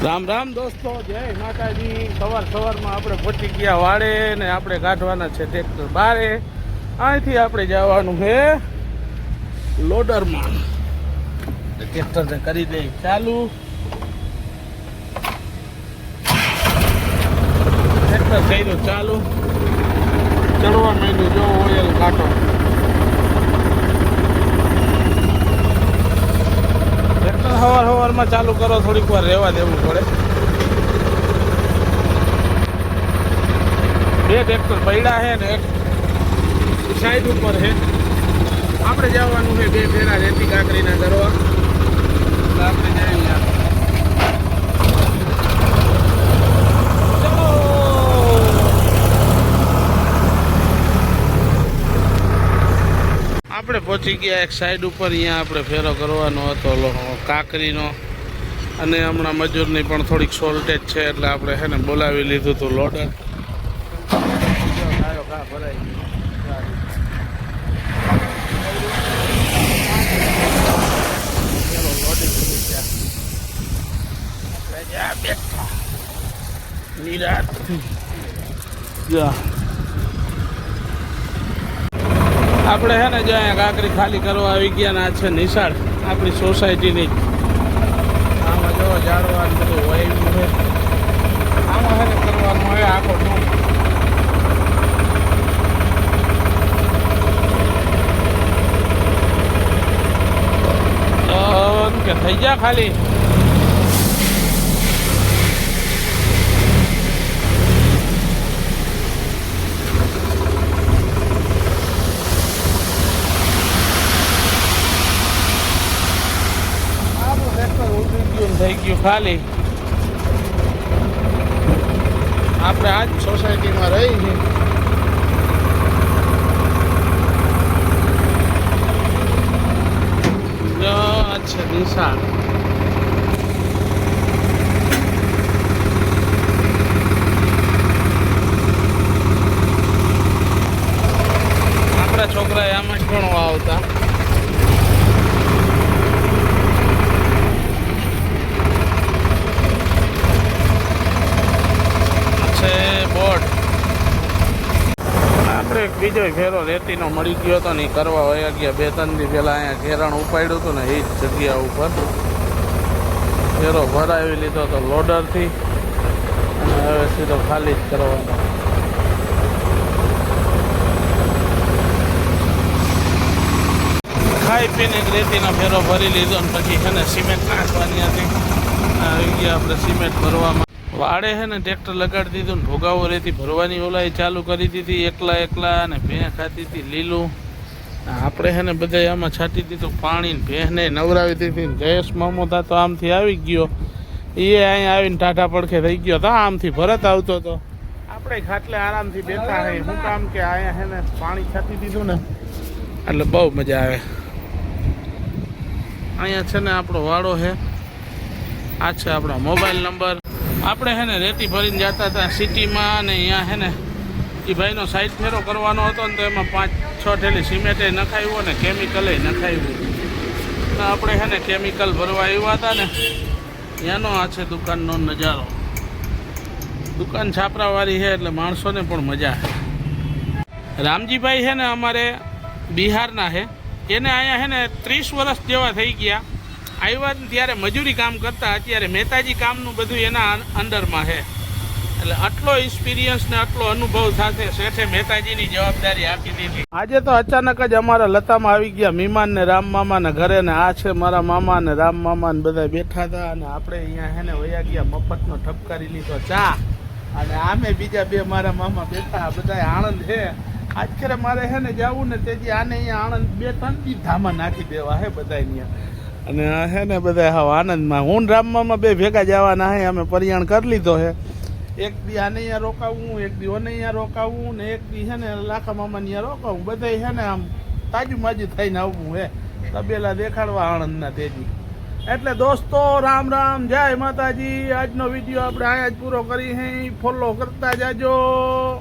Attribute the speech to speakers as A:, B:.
A: રામ રામ દોસ્તો, જય માતાજી। સવારમાં આપણે પહોંચી ગયા વાડે ને આપણે કાઢવાના છે ટ્રેક્ટર બારે। અહીંથી આપણે જવાનું છે લોડરમાં। ટ્રેક્ટરને કરી દે ચાલુ। ટ્રેક્ટર કર્યું ચાલુ, ચડવા માંડ્યું। જો ઓઇલ કાઢો, સવારમાં ચાલુ કરો, થોડીક વાર રહેવા દેવું પડે। બે ટ્રેક્ટર પડ્યા છે ને એક સાઈડ ઉપર છે। આપણે જવાનું છે બે ફેરા રેતી કાંકરીના કરવા। આપણે જઈએ, આપણે પહોંચી ગયા એક સાઈડ ઉપર। અહીંયા આપણે ફેરો કરવાનો હતો કાંકરીનો, અને હમણાં મજૂરની પણ થોડીક શોર્ટેજ છે એટલે આપણે છે ને બોલાવી લીધું હતું લોડર। આપણે છે ને જો અહીંયા કાંકરી ખાલી કરવા આવી ગયા ને આ છે નિશાળ આપણી સોસાયટીની। આમાં જો ઝાડવાનું બધું વાવ્યું છે, આમાં છે ને કરવાનું હોય આખો ટૂંક। કે થઈ ગયા ખાલી। થઈ ગયું ખાલી। આપણે આજ સોસાયટીમાં રહી છીએ। જો આ છે નિશાળ। આપણા છોકરા આમાં જ ભણવા આવતા। બીજો ફેરો રેતીનો મળી ગયો હતો ને કરવા વયા ગયા। 2-3 દી પહેલા અહીંયા ઘેરાણ ઉપાડ્યું હતું ને એ જ જગ્યા ઉપર ફેરો ભરાવી લીધો હતો લોડરથી, અને હવે સીધો ખાલી જ કરવાનો। ખાઈ પીને રેતીનો ફેરો ભરી લીધો ને પછી છે ને સિમેન્ટ નાખવાની હતી। આવી ગયા આપણે સિમેન્ટ ભરવામાં। વાડે છે ને ટ્રેક્ટર લગાડી દીધું ને ભોગાવો રેતી ભરવાની ઓલાઈ ચાલુ કરી દીધી એકલા અને ભેં ખાતી હતી લીલું। આપણે છે ને બધા આમાં છાંટી દીધું પાણી ને ભેંને નવરાવી દીધી ને જયેશ મામો તા તો આમથી આવી ગયો, એ અહીંયા આવીને ટાટા પડખે થઈ ગયો તો આમથી ભરત આવતો હતો। આપણે ખાટલે આરામથી બેઠા હોય, શું કામ કે અહીંયા છે ને પાણી છાંટી દીધું ને એટલે બહુ મજા આવે। અહીંયા છે ને આપણો વાડો છે, આ છે આપણા મોબાઈલ નંબર। આપણે છે ને રેતી ભરીને જતા હતા સિટીમાં, અને અહીંયા છે ને એ ભાઈનો સાઈડ ફેરો કરવાનો હતો ને તો એમાં 5-6 થેલી સિમેન્ટે નખાવ્યું ને કેમિકલે નખાવ્યું। તો આપણે છે ને કેમિકલ ભરવા આવ્યા હતા ને એનો આ છે દુકાનનો નજારો। દુકાન છાપરાવાળી છે એટલે માણસોને પણ મજા આવે। રામજીભાઈ છે ને અમારે બિહારના છે, એને અહીંયા છે ને 30 વર્ષ જેવા થઈ ગયા। આવ્યા ત્યારે મજૂરી કામ કરતા, અત્યારે મહેતાજી કામનું બધું એના અંડરમાં છે, એટલે આટલો એક્સપિરિયન્સ ને આટલો અનુભવ સાથે શેઠે મહેતાજીની જવાબદારી આપી દીધી। આજે તો અચાનક જ અમારા લતામાં આવી ગયા મહેમાન ને રામ મામાના ઘરે, ને આ છે મારા મામા ને રામ મામા ને બધા બેઠા હતા, અને આપણે અહીંયા છે ને વયા ગયા મફતનો ઠપકારી લીધો ચા, અને આમે બીજા બે મારા મામા બેઠા, બધા આણંદ છે। આખરે મારે છે ને જવું ને તેથી આને અહીંયા આણંદ 2-3 દી ધામા નાખી દેવા હે બધા અહીંયા, અને હે ને બધા હા આનંદમાં। હું રામમાં બે ભેગા જવાના હે, અમે પરિયાણ કરી લીધો છે। એક દી આને અહીંયા રોકાવું, એક દી ઓને અહીંયા રોકાવું, ને એક દી છે ને લાખા મામાને અહીંયા રોકાવું। બધા છે ને આમ તાજુ માજુ થઈને આવવું હે, તબેલા દેખાડવા આણંદના તેજી। એટલે દોસ્તો રામ રામ, જય માતાજી। આજનો વિડીયો આપણે અહીંયા જ પૂરો કરી હે, ફોલો કરતા જાજો।